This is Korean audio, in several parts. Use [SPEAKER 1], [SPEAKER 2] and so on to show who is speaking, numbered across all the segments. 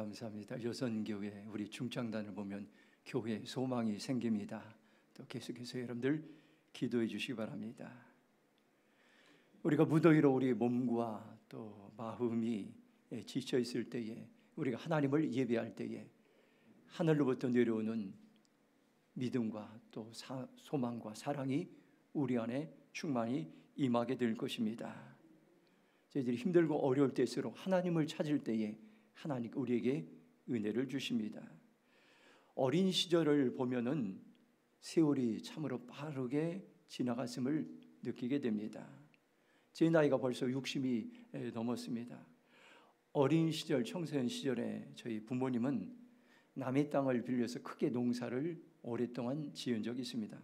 [SPEAKER 1] 감사합니다. 여선교회 우리 중창단을 보면 교회에 소망이 생깁니다. 또 계속해서 여러분들 기도해 주시기 바랍니다. 우리가 무더위로 우리 몸과 또 마음이 지쳐 있을 때에, 우리가 하나님을 예배할 때에 하늘로부터 내려오는 믿음과 또 소망과 사랑이 우리 안에 충만히 임하게 될 것입니다. 저희들이 힘들고 어려울 때일수록 하나님을 찾을 때에 하나님 우리에게 은혜를 주십니다. 어린 시절을 보면은 세월이 참으로 빠르게 지나갔음을 느끼게 됩니다. 제 나이가 벌써 60이 넘었습니다. 어린 시절, 청소년 시절에 저희 부모님은 남의 땅을 빌려서 크게 농사를 오랫동안 지은 적이 있습니다.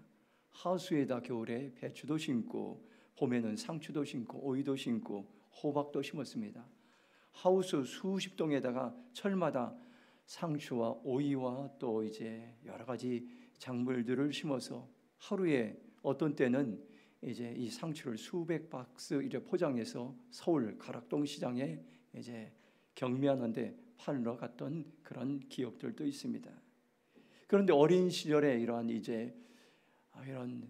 [SPEAKER 1] 하수에다 겨울에 배추도 심고, 봄에는 상추도 심고, 오이도 심고, 호박도 심었습니다. 하우스 수십 동에다가 철마다 상추와 오이와 또 이제 여러 가지 작물들을 심어서 하루에 어떤 때는 이제 이 상추를 수백 박스 이렇게 포장해서 서울 가락동 시장에 이제 경매하는데 팔러 갔던 그런 기억들도 있습니다. 그런데 어린 시절에 이러한 이런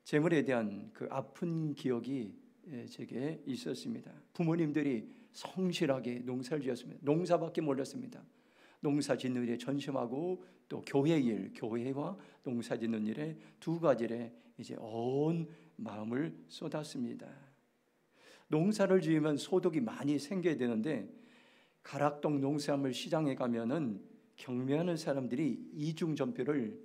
[SPEAKER 1] 재물에 대한 그 아픈 기억이 제게 있었습니다. 부모님들이 성실하게 농사를 지었습니다. 농사밖에 몰랐습니다. 농사 짓는 일에 전심하고 또 교회 일, 교회와 농사 짓는 일에 두 가지에 이제 온 마음을 쏟았습니다. 농사를 지으면 소득이 많이 생겨야 되는데 가락동 농산물 시장에 가면은 경매하는 사람들이 이중전표를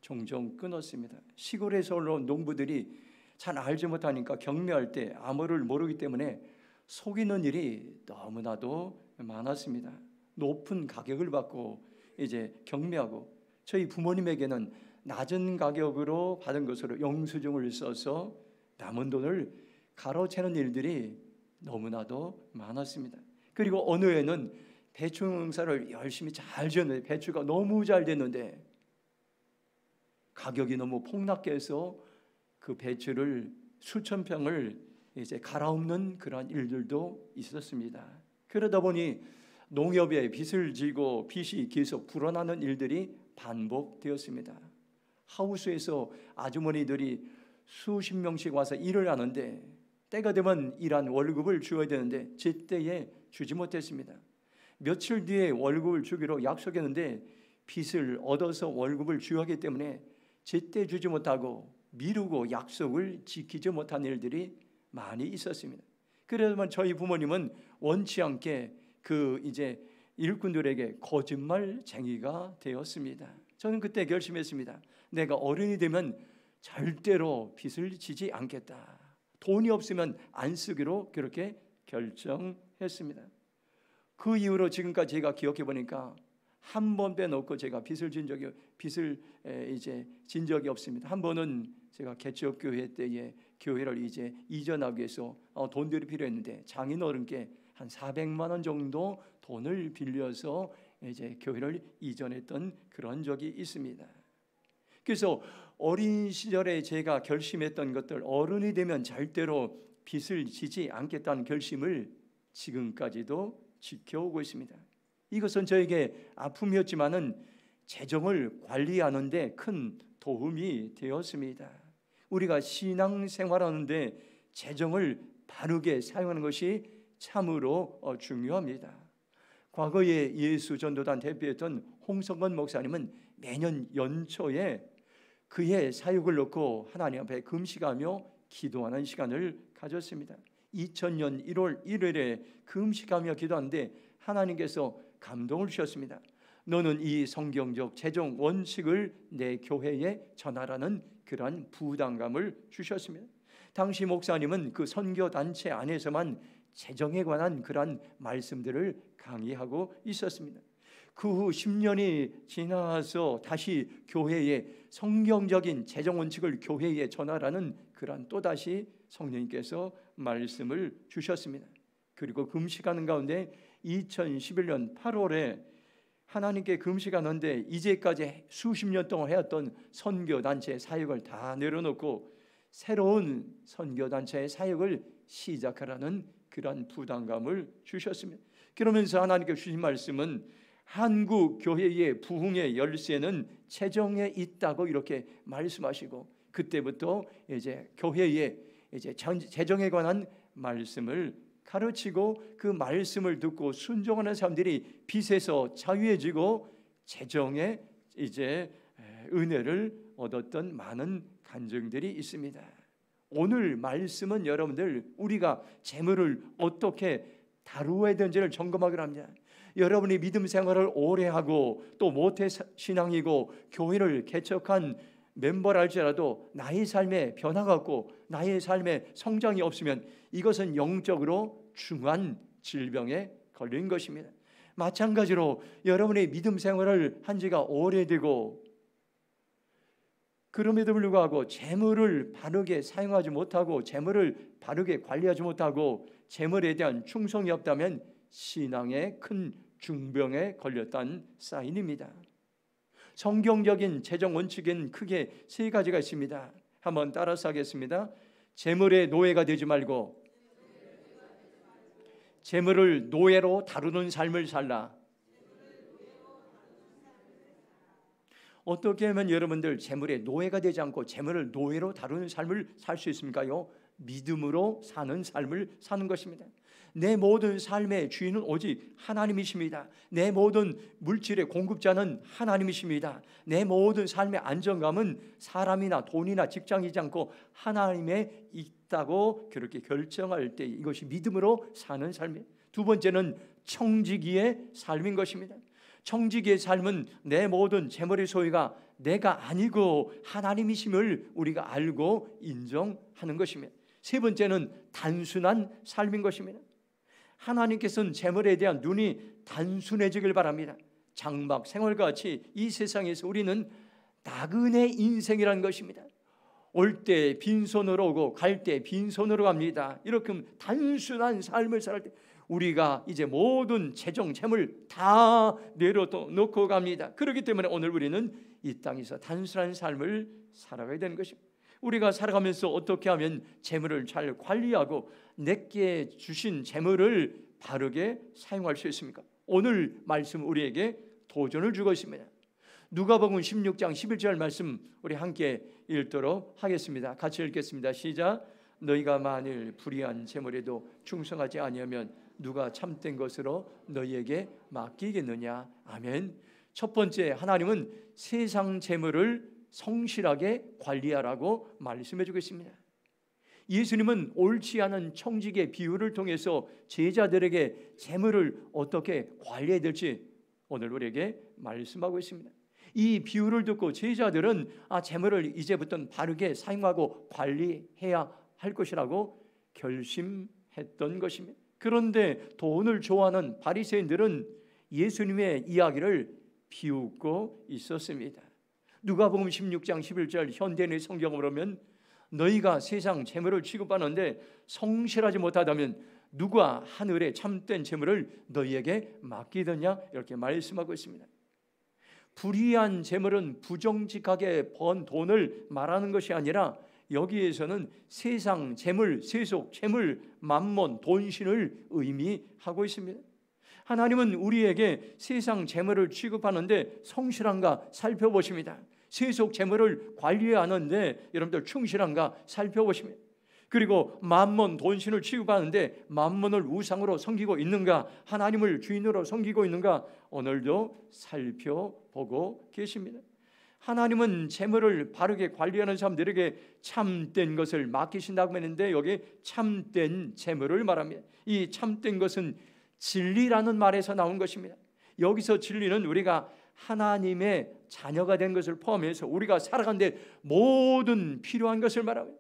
[SPEAKER 1] 종종 끊었습니다. 시골에서 올라온 농부들이 잘 알지 못하니까 경매할 때 암호를 모르기 때문에 속이는 일이 너무나도 많았습니다. 높은 가격을 받고 이제 경매하고, 저희 부모님에게는 낮은 가격으로 받은 것으로 영수증을 써서 남은 돈을 가로채는 일들이 너무나도 많았습니다. 그리고 어느 해는 배추 농사를 열심히 잘 지었는데 배추가 너무 잘 됐는데 가격이 너무 폭락해서 그 배추를 수천 평을 이제 갈아엎는 그런 일들도 있었습니다. 그러다 보니 농협에 빚을 지고 빚이 계속 불어나는 일들이 반복되었습니다. 하우스에서 아주머니들이 수십 명씩 와서 일을 하는데 때가 되면 일한 월급을 주어야 되는데 제때에 주지 못했습니다. 며칠 뒤에 월급을 주기로 약속했는데 빚을 얻어서 월급을 줘야 하기 때문에 제때 주지 못하고 미루고 약속을 지키지 못한 일들이 많이 있었습니다. 그래서 저희 부모님은 원치 않게 그 이제 일꾼들에게 거짓말쟁이가 되었습니다. 저는 그때 결심했습니다. 내가 어른이 되면 절대로 빚을 지지 않겠다. 돈이 없으면 안 쓰기로 그렇게 결정했습니다. 그 이후로 지금까지 제가 기억해 보니까 한 번 빼놓고 제가 빚을 진 적이 없습니다. 한 번은 제가 개척 교회 때에 교회를 이제 이전하기 위해서 돈들이 필요했는데 장인어른께 한 400만 원 정도 돈을 빌려서 이제 교회를 이전했던 그런 적이 있습니다. 그래서 어린 시절에 제가 결심했던 것들, 어른이 되면 절대로 빚을 지지 않겠다는 결심을 지금까지도 지켜오고 있습니다. 이것은 저에게 아픔이었지만은 재정을 관리하는 데 큰 도움이 되었습니다. 우리가 신앙생활하는데 재정을 바르게 사용하는 것이 참으로 중요합니다. 과거에 예수전도단 대표였던 홍성건 목사님은 매년 연초에 그의 사역을 놓고 하나님 앞에 금식하며 기도하는 시간을 가졌습니다. 2000년 1월 1일에 금식하며 기도하는데 하나님께서 감동을 주셨습니다. 너는 이 성경적 재정 원칙을 내 교회에 전하라는 그러한 부담감을 주셨습니다. 당시 목사님은 그 선교단체 안에서만 재정에 관한 그러한 말씀들을 강의하고 있었습니다. 그 후 10년이 지나서 다시 교회에 성경적인 재정 원칙을 교회에 전하라는 그러한 또다시 성령님께서 말씀을 주셨습니다. 그리고 금식하는 가운데 2011년 8월에 하나님께 금식하는데 이제까지 수십 년 동안 해왔던 선교단체 사역을 다 내려놓고 새로운 선교단체의 사역을 시작하라는 그런 부담감을 주셨습니다. 그러면서 하나님께 주신 말씀은 한국 교회의 부흥의 열쇠는 재정에 있다고 이렇게 말씀하시고, 그때부터 이제 교회의 이제 재정에 관한 말씀을 가르치고, 그 말씀을 듣고 순종하는 사람들이 빚에서 자유해지고 재정에 이제 은혜를 얻었던 많은 간증들이 있습니다. 오늘 말씀은 여러분들 우리가 재물을 어떻게 다루어야 되는지를 점검하기로 합니다. 여러분이 믿음 생활을 오래 하고 또 모태 신앙이고 교회를 개척한 멤버라 할지라도 나의 삶에 변화가 없고 나의 삶에 성장이 없으면 이것은 영적으로 중한 질병에 걸린 것입니다. 마찬가지로 여러분의 믿음 생활을 한 지가 오래되고 그럼에도 불구하고 재물을 바르게 사용하지 못하고 재물을 바르게 관리하지 못하고 재물에 대한 충성이 없다면 신앙의 큰 중병에 걸렸다는 사인입니다. 성경적인 재정 원칙엔 크게 세 가지가 있습니다. 한번 따라서 하겠습니다. 재물의 노예가 되지 말고 재물을 노예로 다루는 삶을 살라. 어떻게 하면 여러분들 재물의 노예가 되지 않고 재물을 노예로 다루는 삶을 살 수 있습니까요? 믿음으로 사는 삶을 사는 것입니다. 내 모든 삶의 주인은 오직 하나님이십니다. 내 모든 물질의 공급자는 하나님이십니다. 내 모든 삶의 안정감은 사람이나 돈이나 직장이지 않고 하나님에 있다고 그렇게 결정할 때 이것이 믿음으로 사는 삶입니다. 두 번째는 청지기의 삶인 것입니다. 청지기의 삶은 내 모든 재물의 소유가 내가 아니고 하나님이심을 우리가 알고 인정하는 것입니다. 세 번째는 단순한 삶인 것입니다. 하나님께서는 재물에 대한 눈이 단순해지길 바랍니다. 장막 생활과 같이 이 세상에서 우리는 나그네 인생이라는 것입니다. 올 때 빈손으로 오고 갈 때 빈손으로 갑니다. 이렇게 단순한 삶을 살 때 우리가 이제 모든 재정 재물 다 내려놓고 갑니다. 그렇기 때문에 오늘 우리는 이 땅에서 단순한 삶을 살아가야 되는 것입니다. 우리가 살아가면서 어떻게 하면 재물을 잘 관리하고 내게 주신 재물을 바르게 사용할 수 있습니까? 오늘 말씀 우리에게 도전을 주고 있습니다. 누가복음 16장 11절 말씀 우리 함께 읽도록 하겠습니다. 같이 읽겠습니다. 시작. 너희가 만일 불의한 재물에도 충성하지 아니하면 누가 참된 것으로 너희에게 맡기겠느냐. 아멘. 첫 번째, 하나님은 세상 재물을 성실하게 관리하라고 말씀해 주겠습니다. 예수님은 옳지 않은 청지기의 비유를 통해서 제자들에게 재물을 어떻게 관리해야 될지 오늘 우리에게 말씀하고 있습니다. 이 비유를 듣고 제자들은 재물을 이제부터는 바르게 사용하고 관리해야 할 것이라고 결심했던 것입니다. 그런데 돈을 좋아하는 바리새인들은 예수님의 이야기를 비웃고 있었습니다. 누가복음 16장 11절 현대인의 성경으로 보면 너희가 세상 재물을 취급하는데 성실하지 못하다면 누가 하늘의 참된 재물을 너희에게 맡기더냐 이렇게 말씀하고 있습니다. 불의한 재물은 부정직하게 번 돈을 말하는 것이 아니라 여기에서는 세상 재물, 세속, 재물, 만몬, 돈신을 의미하고 있습니다. 하나님은 우리에게 세상 재물을 취급하는데 성실한가 살펴보십니다. 세속 재물을 관리하는데 여러분들 충실한가 살펴보십니다. 그리고 만몬, 돈신을 취급하는데 만몬을 우상으로 섬기고 있는가, 하나님을 주인으로 섬기고 있는가 오늘도 살펴보고 계십니다. 하나님은 재물을 바르게 관리하는 사람들에게 참된 것을 맡기신다고 했는데 여기 참된 재물을 말합니다. 이 참된 것은 진리라는 말에서 나온 것입니다. 여기서 진리는 우리가 하나님의 자녀가 된 것을 포함해서 우리가 살아가는데 모든 필요한 것을 말합니다.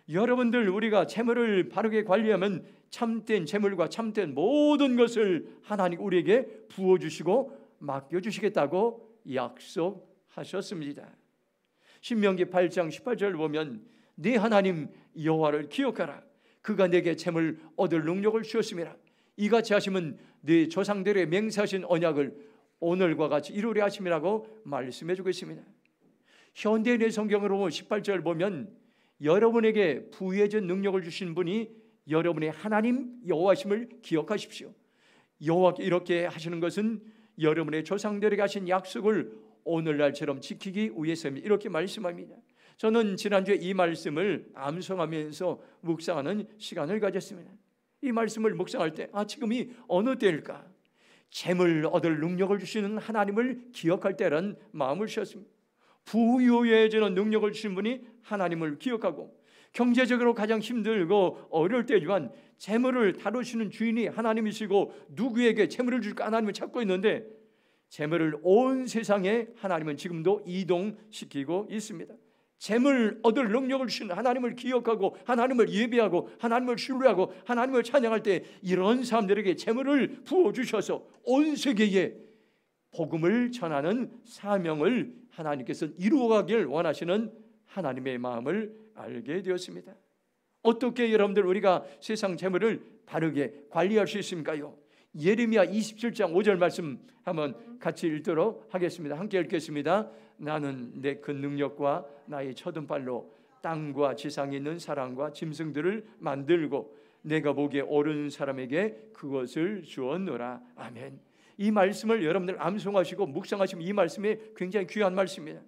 [SPEAKER 1] 여러분들 우리가 재물을 바르게 관리하면 참된 재물과 참된 모든 것을 하나님 우리에게 부어주시고 맡겨주시겠다고 약속하셨습니다. 신명기 8장 18절을 보면 네 하나님 여호와를 기억하라. 그가 내게 재물 얻을 능력을 주었음이라. 이같이 하시면 네 조상들의 맹세하신 언약을 오늘과 같이 이루려 하심이라고 말씀해 주고 있습니다. 현대인의 성경으로 18절 보면 여러분에게 부유해진 능력을 주신 분이 여러분의 하나님 여호와심을 기억하십시오. 여호와께 이렇게 하시는 것은 여러분의 조상들에게 하신 약속을 오늘날처럼 지키기 위해서입니다. 이렇게 말씀합니다. 저는 지난주에 이 말씀을 암송하면서 묵상하는 시간을 가졌습니다. 이 말씀을 묵상할 때 지금이 어느 때일까? 재물 얻을 능력을 주시는 하나님을 기억할 때라는 마음을 주셨습니다. 부유해지는 능력을 주신 분이 하나님을 기억하고, 경제적으로 가장 힘들고 어려울 때지만 재물을 다루시는 주인이 하나님이시고, 누구에게 재물을 줄까 하나님을 찾고 있는데, 재물을 온 세상에 하나님은 지금도 이동시키고 있습니다. 재물 얻을 능력을 주시는 하나님을 기억하고, 하나님을 예배하고, 하나님을 신뢰하고, 하나님을 찬양할 때 이런 사람들에게 재물을 부어주셔서 온 세계에 복음을 전하는 사명을 하나님께서 이루어가길 원하시는 하나님의 마음을 알게 되었습니다. 어떻게 여러분들 우리가 세상 재물을 바르게 관리할 수 있습니까요? 예레미야 27장 5절 말씀 한번 같이 읽도록 하겠습니다. 함께 읽겠습니다. 나는 내 큰 능력과 나의 쳐든 발로 땅과 지상에 있는 사람과 짐승들을 만들고 내가 보기에 옳은 사람에게 그것을 주었노라. 아멘. 이 말씀을 여러분들 암송하시고 묵상하시면 이 말씀이 굉장히 귀한 말씀입니다.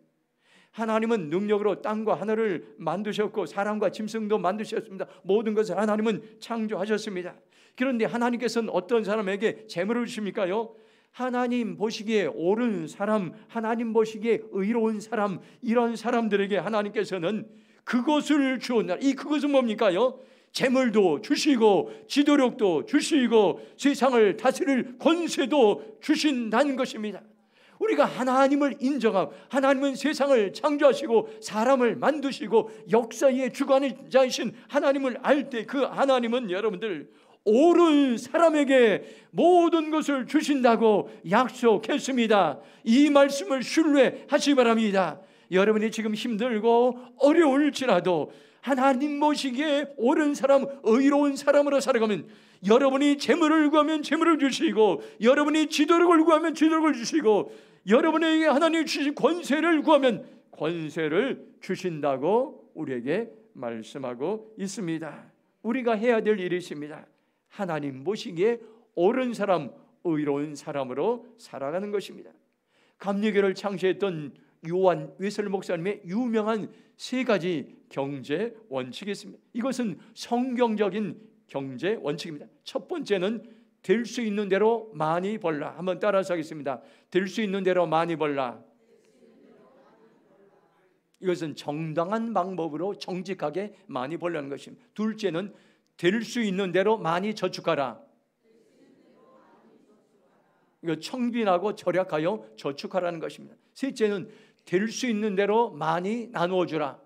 [SPEAKER 1] 하나님은 능력으로 땅과 하늘을 만드셨고 사람과 짐승도 만드셨습니다. 모든 것을 하나님은 창조하셨습니다. 그런데 하나님께서는 어떤 사람에게 재물을 주십니까요? 하나님 보시기에 옳은 사람, 하나님 보시기에 의로운 사람, 이런 사람들에게 하나님께서는 그것을 주었나. 이 그것은 뭡니까요? 재물도 주시고 지도력도 주시고 세상을 다스릴 권세도 주신다는 것입니다. 우리가 하나님을 인정하고, 하나님은 세상을 창조하시고 사람을 만드시고 역사의 주관자이신 하나님을 알 때 그 하나님은 여러분들 옳은 사람에게 모든 것을 주신다고 약속했습니다. 이 말씀을 신뢰하시기 바랍니다. 여러분이 지금 힘들고 어려울지라도 하나님 보시기에 옳은 사람, 의로운 사람으로 살아가면, 여러분이 재물을 구하면 재물을 주시고, 여러분이 지도력을 구하면 지도력을 주시고, 여러분에게 하나님이 주신 권세를 구하면 권세를 주신다고 우리에게 말씀하고 있습니다. 우리가 해야 될 일이 있습니다. 하나님 보시기에 옳은 사람, 의로운 사람으로 살아가는 것입니다. 감리교를 창시했던 요한 웨슬리 목사님의 유명한 세 가지 경제 원칙이 있습니다. 이것은 성경적인 경제 원칙입니다. 첫 번째는 될 수 있는 대로 많이 벌라. 한번 따라서 하겠습니다. 될 수 있는 대로 많이 벌라. 이것은 정당한 방법으로 정직하게 많이 벌라는 것입니다. 둘째는 될 수 있는 대로 많이 저축하라. 이거 청빈하고 절약하여 저축하라는 것입니다. 셋째는 될 수 있는 대로 많이 나누어 주라.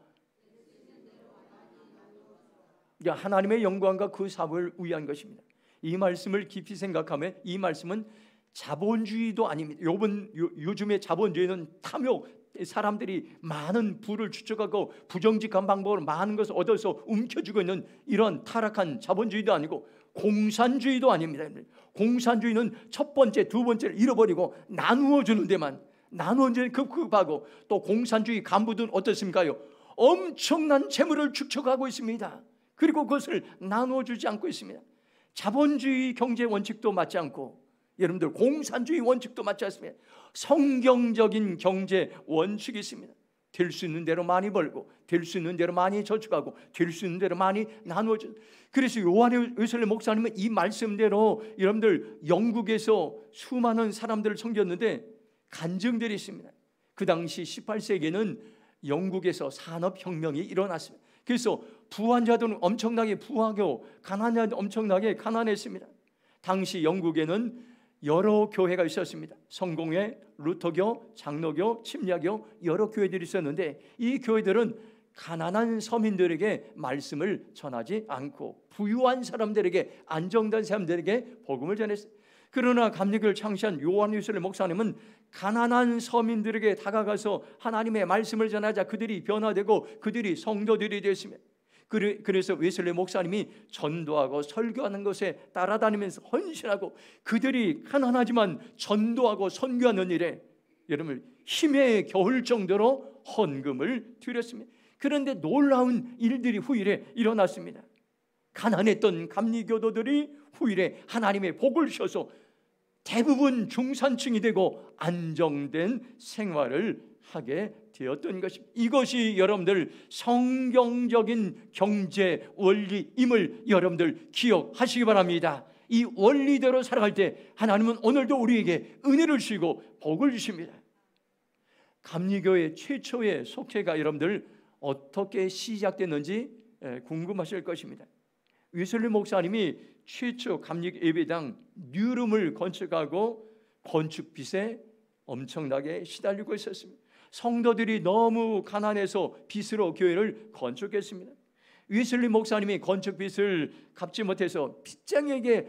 [SPEAKER 1] 하나님의 영광과 그 사업을 위한 것입니다. 이 말씀을 깊이 생각하면 이 말씀은 자본주의도 아닙니다. 요즘의 자본주의는 탐욕, 사람들이 많은 부를 축적하고 부정직한 방법으로 많은 것을 얻어서 움켜쥐고 있는 이런 타락한 자본주의도 아니고 공산주의도 아닙니다. 공산주의는 첫 번째, 두 번째를 잃어버리고 나누어 주는 데만, 나누어주는 급급하고, 또 공산주의 간부들은 어떻습니까요? 엄청난 재물을 축적하고 있습니다. 그리고 그것을 나누어 주지 않고 있습니다. 자본주의 경제 원칙도 맞지 않고, 여러분들 공산주의 원칙도 맞지 않습니다. 성경적인 경제 원칙이 있습니다. 될 수 있는 대로 많이 벌고, 될 수 있는 대로 많이 저축하고, 될 수 있는 대로 많이 나누어줘. 그래서 요한 웨슬리 목사님은 이 말씀대로 여러분들 영국에서 수많은 사람들을 섬겼는데 간증들이 있습니다. 그 당시 18세기에는 영국에서 산업혁명이 일어났습니다. 그래서 부한 자들은 엄청나게 부하고 가난한 자들은 엄청나게 가난했습니다. 당시 영국에는 여러 교회가 있었습니다. 성공회, 루터교, 장로교, 침략교, 여러 교회들이 있었는데 이 교회들은 가난한 서민들에게 말씀을 전하지 않고 부유한 사람들에게, 안정된 사람들에게 복음을 전했어요. 그러나 감리교를 창시한 요한 웨슬리 목사님은 가난한 서민들에게 다가가서 하나님의 말씀을 전하자 그들이 변화되고 그들이 성도들이 되었습니다. 그래서 웨슬리 목사님이 전도하고 설교하는 것에 따라다니면서 헌신하고, 그들이 가난하지만 전도하고 선교하는 일에 여러분 힘에 겨울 정도로 헌금을 드렸습니다. 그런데 놀라운 일들이 후일에 일어났습니다. 가난했던 감리교도들이 후일에 하나님의 복을 주셔서 대부분 중산층이 되고 안정된 생활을 하게 되었던 것입니다. 이것이 여러분들 성경적인 경제 원리임을 여러분들 기억하시기 바랍니다. 이 원리대로 살아갈 때 하나님은 오늘도 우리에게 은혜를 주시고 복을 주십니다. 감리교회 최초의 속회가 여러분들 어떻게 시작됐는지 궁금하실 것입니다. 위슬리 목사님이 최초 감리 예배당 뉴룸을 건축하고 건축빚에 엄청나게 시달리고 있었습니다. 성도들이 너무 가난해서 빚으로 교회를 건축했습니다. 위슬리 목사님이 건축빚을 갚지 못해서 빚쟁이에게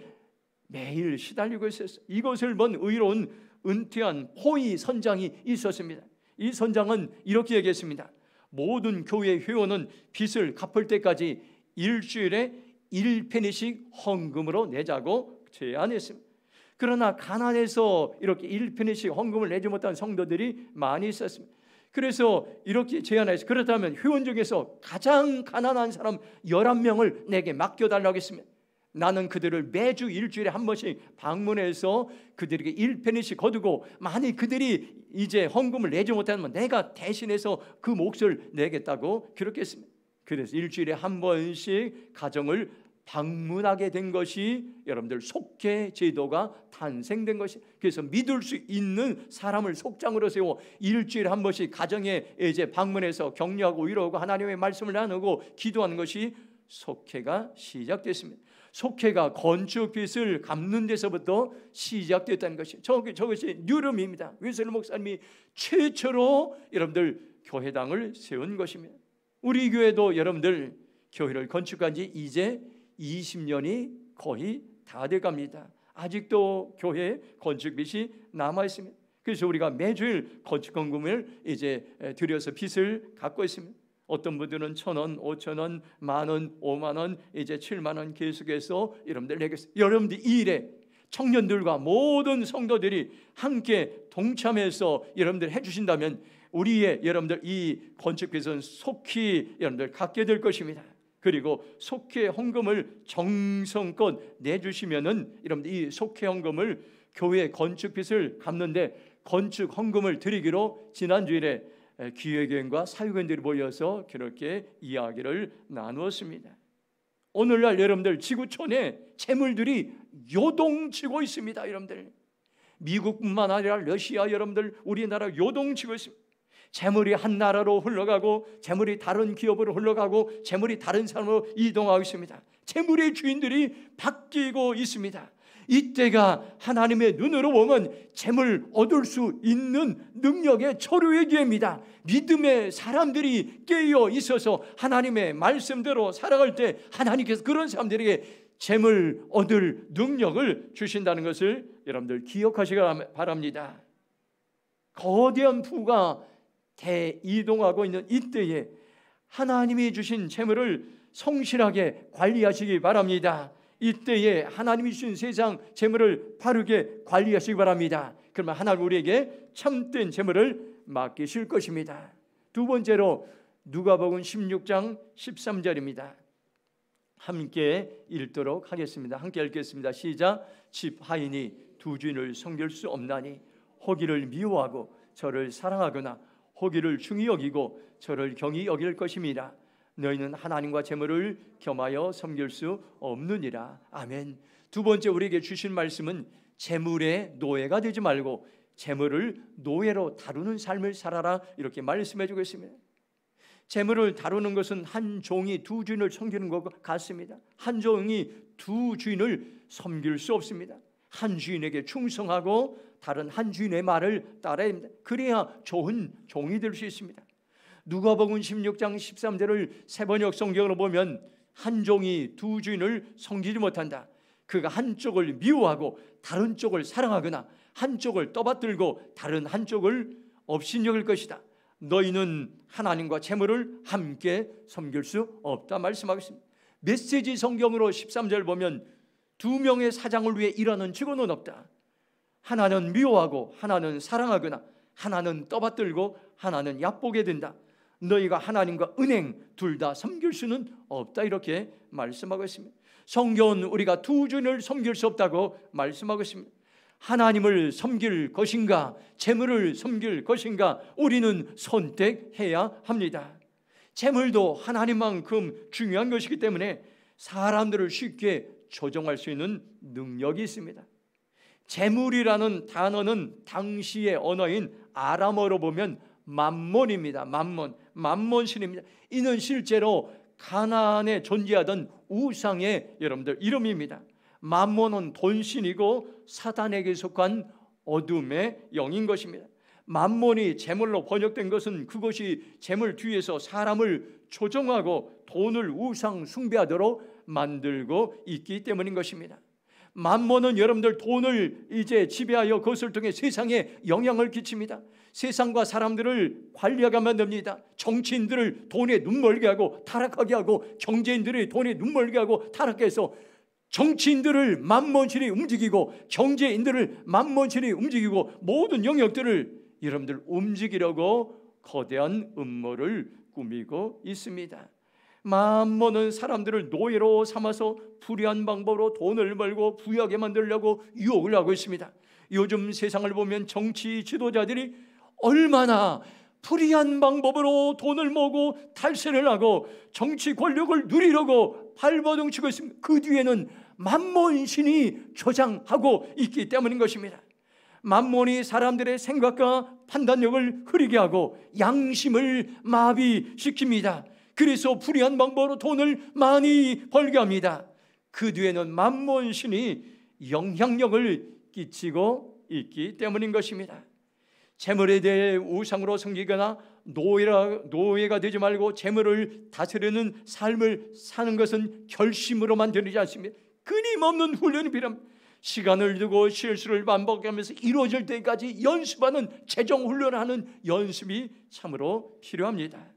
[SPEAKER 1] 매일 시달리고 있었어요. 이것을 본 의로운 은퇴한 호위 선장이 있었습니다. 이 선장은 이렇게 얘기했습니다. 모든 교회 회원은 빚을 갚을 때까지 일주일에 1페니씩 헌금으로 내자고 제안했습니다. 그러나 가난해서 이렇게 1페니씩 헌금을 내지 못한 성도들이 많이 있었습니다. 그래서 이렇게 제안했습니다. 그렇다면 회원 중에서 가장 가난한 사람 11명을 내게 맡겨달라고 했습니다. 나는 그들을 매주 일주일에 한 번씩 방문해서 그들에게 1페니씩 거두고, 만약 그들이 이제 헌금을 내지 못하면 내가 대신해서 그 몫을 내겠다고 그렇게 했습니다. 그래서 일주일에 한 번씩 가정을 방문하게 된 것이 여러분들 속회 제도가 탄생된 것이. 그래서 믿을 수 있는 사람을 속장으로 세워 일주일에 한 번씩 가정에 이제 방문해서 격려하고 위로하고 하나님의 말씀을 나누고 기도하는 것이 속회가 시작됐습니다. 속회가 건축빚을 갚는 데서부터 시작됐다는 것이, 저것이 뉴름입니다. 위슬리 목사님이 최초로 여러분들 교회당을 세운 것입니다. 우리 교회도 여러분들 교회를 건축한 지 이제 20년이 거의 다 돼갑니다. 아직도 교회 건축빚이 남아 있습니다. 그래서 우리가 매주일 건축헌금을 이제 들여서 빚을 갚고 있습니다. 어떤 분들은 1,000원, 5,000원, 10,000원, 50,000원, 이제 70,000원 계속해서 여러분들 내겠습니다. 여러분들 이 일에 청년들과 모든 성도들이 함께 동참해서 여러분들 해주신다면 우리의 여러분들 이 건축빚은 속히 여러분들 갖게 될 것입니다. 그리고 속회 헌금을 정성껏 내주시면은 여러분들 이 속회 헌금을 교회 건축빚을 갚는데 건축 헌금을 드리기로 지난주일에 기획위원과 사역원들이 모여서 그렇게 이야기를 나누었습니다. 오늘날 여러분들 지구촌에 재물들이 요동치고 있습니다. 여러분들 미국뿐만 아니라 러시아, 여러분들 우리나라 요동치고 있습니다. 재물이 한 나라로 흘러가고 재물이 다른 기업으로 흘러가고 재물이 다른 사람으로 이동하고 있습니다. 재물의 주인들이 바뀌고 있습니다. 이때가 하나님의 눈으로 보면 재물 얻을 수 있는 능력의 초류의 기회입니다. 믿음의 사람들이 깨어 있어서 하나님의 말씀대로 살아갈 때 하나님께서 그런 사람들에게 재물 얻을 능력을 주신다는 것을 여러분들 기억하시기 바랍니다. 거대한 부가 대이동하고 있는 이때에 하나님이 주신 재물을 성실하게 관리하시기 바랍니다. 이때에 하나님이 주신 세상 재물을 바르게 관리하시기 바랍니다. 그러면 하나님 우리에게 참된 재물을 맡기실 것입니다. 두 번째로 누가복음 16장 13절입니다. 함께 읽도록 하겠습니다. 함께 읽겠습니다. 시작. 집 하인이 두 주인을 섬길 수 없나니 호기를 미워하고 저를 사랑하거나 호기를 중히 여기고 저를 경히 여길 것임이라. 너희는 하나님과 재물을 겸하여 섬길 수 없느니라. 아멘. 두 번째 우리에게 주신 말씀은 재물의 노예가 되지 말고 재물을 노예로 다루는 삶을 살아라, 이렇게 말씀해 주고 있습니다. 재물을 다루는 것은 한 종이 두 주인을 섬기는 것 같습니다. 한 종이 두 주인을 섬길 수 없습니다. 한 주인에게 충성하고 다른 한 주인의 말을 따라야 합니다. 그래야 좋은 종이 될 수 있습니다. 누가복음 16장 13절을 새번역 성경으로 보면 한 종이 두 주인을 섬기지 못한다. 그가 한쪽을 미워하고 다른 쪽을 사랑하거나 한쪽을 떠받들고 다른 한쪽을 업신여길 것이다. 너희는 하나님과 재물을 함께 섬길 수 없다 말씀하겠습니다. 메시지 성경으로 13절 보면 두 명의 사장을 위해 일하는 직원은 없다. 하나는 미워하고 하나는 사랑하거나 하나는 떠받들고 하나는 얕보게 된다. 너희가 하나님과 은행 둘 다 섬길 수는 없다, 이렇게 말씀하고 있습니다. 성경은 우리가 두 주인을 섬길 수 없다고 말씀하고 있습니다. 하나님을 섬길 것인가, 재물을 섬길 것인가, 우리는 선택해야 합니다. 재물도 하나님만큼 중요한 것이기 때문에 사람들을 쉽게 조종할 수 있는 능력이 있습니다. 재물이라는 단어는 당시의 언어인 아람어로 보면 맘몬입니다. 맘몬신입니다. 이는 실제로 가나안에 존재하던 우상의 여러분들 이름입니다. 맘몬은 돈신이고 사단에게 속한 어둠의 영인 것입니다. 맘몬이 재물로 번역된 것은 그것이 재물 뒤에서 사람을 조종하고 돈을 우상 숭배하도록 만들고 있기 때문인 것입니다. 맘몬은 여러분들 돈을 이제 지배하여 그것을 통해 세상에 영향을 끼칩니다. 세상과 사람들을 관리하게 만듭니다. 정치인들을 돈에 눈멀게 하고 타락하게 하고, 경제인들이 돈에 눈멀게 하고 타락해 해서 정치인들을 맘몬신이 움직이고, 경제인들을 맘몬신이 움직이고, 모든 영역들을 여러분들 움직이려고 거대한 음모를 꾸미고 있습니다. 맘몬은 사람들을 노예로 삼아서 불의한 방법으로 돈을 벌고 부유하게 만들려고 유혹을 하고 있습니다. 요즘 세상을 보면 정치 지도자들이 얼마나 불의한 방법으로 돈을 모으고 탈세를 하고 정치 권력을 누리려고 발버둥치고 있습니다. 그 뒤에는 맘몬신이 조장하고 있기 때문인 것입니다. 맘몬이 사람들의 생각과 판단력을 흐리게 하고 양심을 마비시킵니다. 그래서 불의한 방법으로 돈을 많이 벌게 합니다. 그 뒤에는 맘몬신이 영향력을 끼치고 있기 때문인 것입니다. 재물에 대해 우상으로 섬기거나 노예가 되지 말고 재물을 다스리는 삶을 사는 것은 결심으로만 되지 않습니다. 끊임없는 훈련이 필요합니다. 시간을 두고 실수를 반복하면서 이루어질 때까지 연습하는, 재정 훈련하는 연습이 참으로 필요합니다.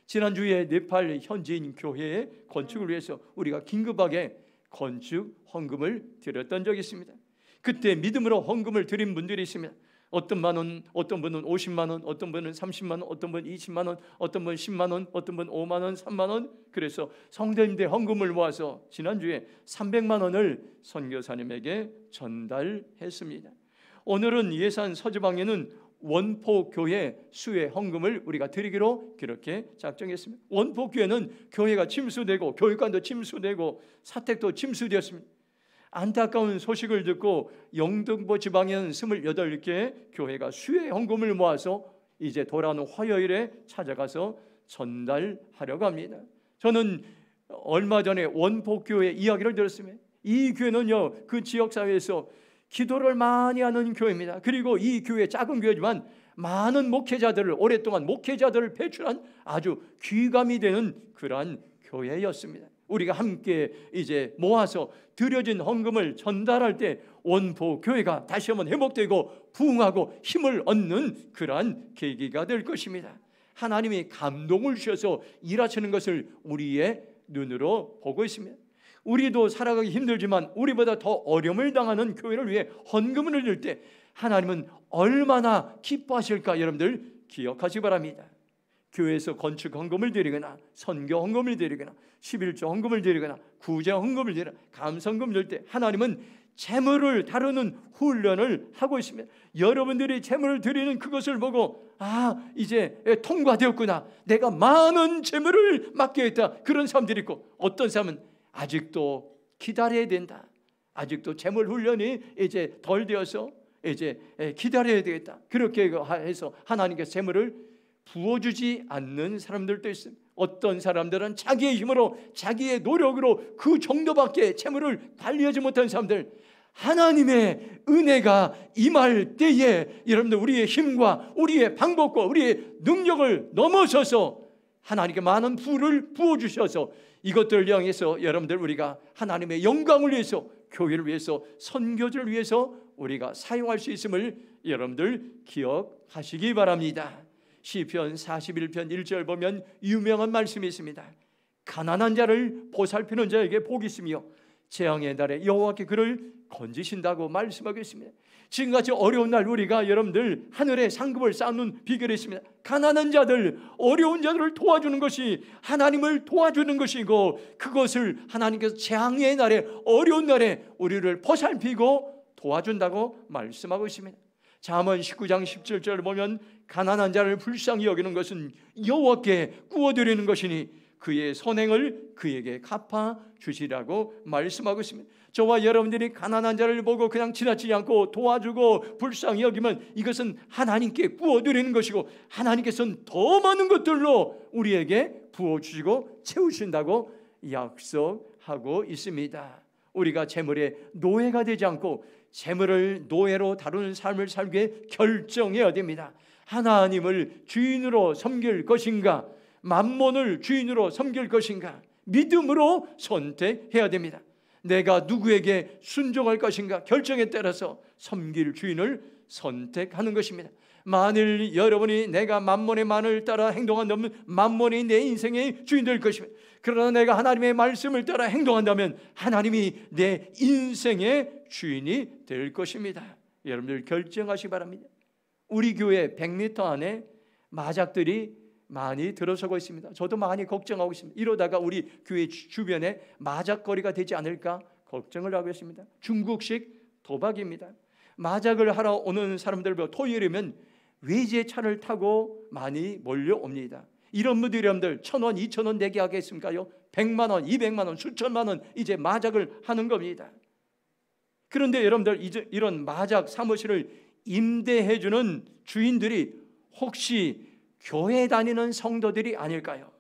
[SPEAKER 1] 지난주에 네팔 현지인 교회의 건축을 위해서 우리가 긴급하게 건축 헌금을 드렸던 적이 있습니다. 그때 믿음으로 헌금을 드린 분들이 있습니다. 어떤 만 원, 어떤 분은 50만 원, 어떤 분은 30만 원, 어떤 분은 20만 원, 어떤 분은 10만 원, 어떤 분은 5만 원, 3만 원. 그래서 성도님들 헌금을 모아서 지난주에 300만 원을 선교사님에게 전달했습니다. 오늘은 예산 서주방에는 원포교회 수의 헌금을 우리가 드리기로 그렇게 작정했습니다. 원포교회는 교회가 침수되고 교육관도 침수되고 사택도 침수되었습니다. 안타까운 소식을 듣고 영등포 지방에는 28개 교회가 수의 헌금을 모아서 이제 돌아오는 화요일에 찾아가서 전달하려고 합니다. 저는 얼마 전에 원포교회 이야기를 들었습니다. 이 교회는요, 그 지역사회에서 기도를 많이 하는 교회입니다. 그리고 이 교회 작은 교회지만 많은 목회자들을, 오랫동안 목회자들을 배출한 아주 귀감이 되는 그러한 교회였습니다. 우리가 함께 이제 모아서 드려진 헌금을 전달할 때 원포 교회가 다시 한번 회복되고 부흥하고 힘을 얻는 그러한 계기가 될 것입니다. 하나님이 감동을 주셔서 일하시는 것을 우리의 눈으로 보고 있습니다. 우리도 살아가기 힘들지만 우리보다 더 어려움을 당하는 교회를 위해 헌금을 드릴 때 하나님은 얼마나 기뻐하실까 여러분들 기억하시기 바랍니다. 교회에서 건축 헌금을 드리거나 선교 헌금을 드리거나 11조 헌금을 드리거나 구제 헌금을 드리거나 감성금 드릴 때 하나님은 재물을 다루는 훈련을 하고 있습니다. 여러분들이 재물을 드리는 그것을 보고 이제 통과되었구나, 내가 많은 재물을 맡겨야겠다, 그런 사람들이 있고, 어떤 사람은 아직도 기다려야 된다, 아직도 재물 훈련이 이제 덜 되어서 이제 기다려야 되겠다, 그렇게 해서 하나님께서 재물을 부어주지 않는 사람들도 있습니다. 어떤 사람들은 자기의 힘으로, 자기의 노력으로 그 정도밖에 재물을 관리하지 못하는 사람들, 하나님의 은혜가 임할 때에 여러분들 우리의 힘과 우리의 방법과 우리의 능력을 넘어서서 하나님께 많은 부를 부어주셔서 이것들을 향해서 여러분들 우리가 하나님의 영광을 위해서, 교회를 위해서, 선교지를 위해서 우리가 사용할 수 있음을 여러분들 기억하시기 바랍니다. 시편 41편 1절 보면 유명한 말씀이 있습니다. 가난한 자를 보살피는 자에게 복이 있으며 재앙의 날에 여호와께 그를 건지신다고 말씀하고 있습니다. 지금같이 어려운 날 우리가 여러분들 하늘의 상급을 쌓는 비결이 있습니다. 가난한 자들, 어려운 자들을 도와주는 것이 하나님을 도와주는 것이고, 그것을 하나님께서 재앙의 날에, 어려운 날에 우리를 보살피고 도와준다고 말씀하고 있습니다. 잠언 19장 17절을 보면 가난한 자를 불쌍히 여기는 것은 여호와께 구워드리는 것이니 그의 선행을 그에게 갚아 주시라고 말씀하고 있습니다. 저와 여러분들이 가난한 자를 보고 그냥 지나치지 않고 도와주고 불쌍히 여기면 이것은 하나님께 구워드리는 것이고 하나님께서는 더 많은 것들로 우리에게 부어주시고 채우신다고 약속하고 있습니다. 우리가 재물의 노예가 되지 않고 재물을 노예로 다루는 삶을 살게 결정해야 됩니다. 하나님을 주인으로 섬길 것인가, 만몬을 주인으로 섬길 것인가, 믿음으로 선택해야 됩니다. 내가 누구에게 순종할 것인가 결정에 따라서 섬길 주인을 선택하는 것입니다. 만일 여러분이 내가 만몬의 만을 따라 행동한다면 만몬이 내 인생의 주인 될 것입니다. 그러나 내가 하나님의 말씀을 따라 행동한다면 하나님이 내 인생의 주인이 될 것입니다. 여러분들 결정하시기 바랍니다. 우리 교회 100m 안에 마작들이 많이 들어서고 있습니다. 저도 많이 걱정하고 있습니다. 이러다가 우리 교회 주변에 마작거리가 되지 않을까 걱정을 하고 있습니다. 중국식 도박입니다. 마작을 하러 오는 사람들보다 토요일이면 외제차를 타고 많이 몰려옵니다. 이런 분들이 여러분들 1,000원, 2,000원 내게 하겠습니까요? 100만 원, 200만 원, 수천만 원 이제 마작을 하는 겁니다. 그런데 여러분들 이런 마작 사무실을 임대해주는 주인들이 혹시 교회 다니는 성도들이 아닐까요?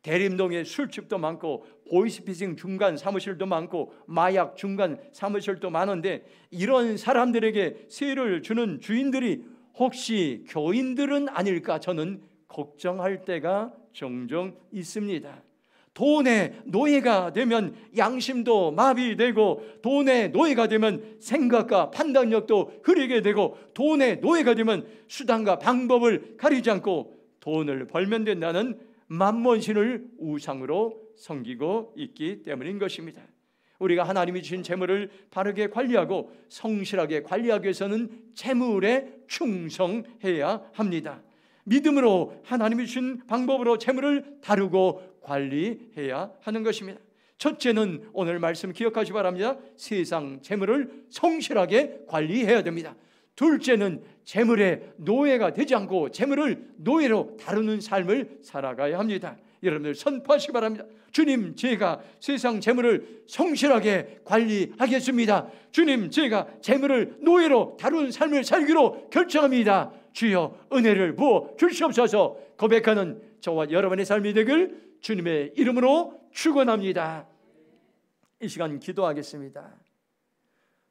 [SPEAKER 1] 대림동에 술집도 많고 보이스피싱 중간 사무실도 많고 마약 중간 사무실도 많은데 이런 사람들에게 세를 주는 주인들이 혹시 교인들은 아닐까 저는 걱정할 때가 종종 있습니다. 돈의 노예가 되면 양심도 마비되고 돈의 노예가 되면 생각과 판단력도 흐리게 되고 돈의 노예가 되면 수단과 방법을 가리지 않고 돈을 벌면 된다는 만몬신을 우상으로 섬기고 있기 때문인 것입니다. 우리가 하나님이 주신 재물을 바르게 관리하고 성실하게 관리하기 위해서는 재물에 충성해야 합니다. 믿음으로 하나님이 주신 방법으로 재물을 다루고 관리해야 하는 것입니다. 첫째는 오늘 말씀 기억하시기 바랍니다. 세상 재물을 성실하게 관리해야 됩니다. 둘째는 재물의 노예가 되지 않고 재물을 노예로 다루는 삶을 살아가야 합니다. 여러분들 선포하시기 바랍니다. 주님, 제가 세상 재물을 성실하게 관리하겠습니다. 주님, 제가 재물을 노예로 다루는 삶을 살기로 결정합니다. 주여 은혜를 부어 주시옵소서. 고백하는 저와 여러분의 삶이 되길 주님의 이름으로 축원합니다. 이 시간 기도하겠습니다.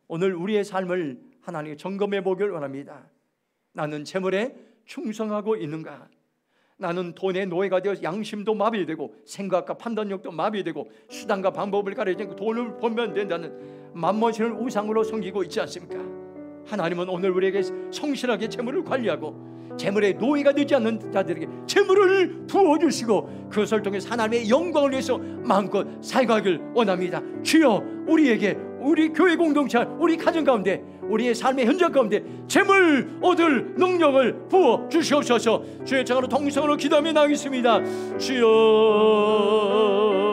[SPEAKER 1] 오늘 우리의 삶을 하나님께 점검해 보길 원합니다. 나는 재물에 충성하고 있는가? 나는 돈의 노예가 되어 양심도 마비되고 생각과 판단력도 마비되고 수단과 방법을 가리지 않고 돈을 벌면 된다는 만몬신을 우상으로 섬기고 있지 않습니까? 하나님은 오늘 우리에게 성실하게 재물을 관리하고 재물의 노예가 되지 않는 자들에게 재물을 부어주시고 그것을 통해서 하나님의 영광을 위해서 마음껏 살아가길 원합니다. 주여 우리에게 우리 교회 공동체 우리 가정 가운데 우리의 삶의 현장 가운데 재물 얻을 능력을 부어 주시옵소서. 주의 장으로 통성으로 기도하며 나가겠습니다. 주여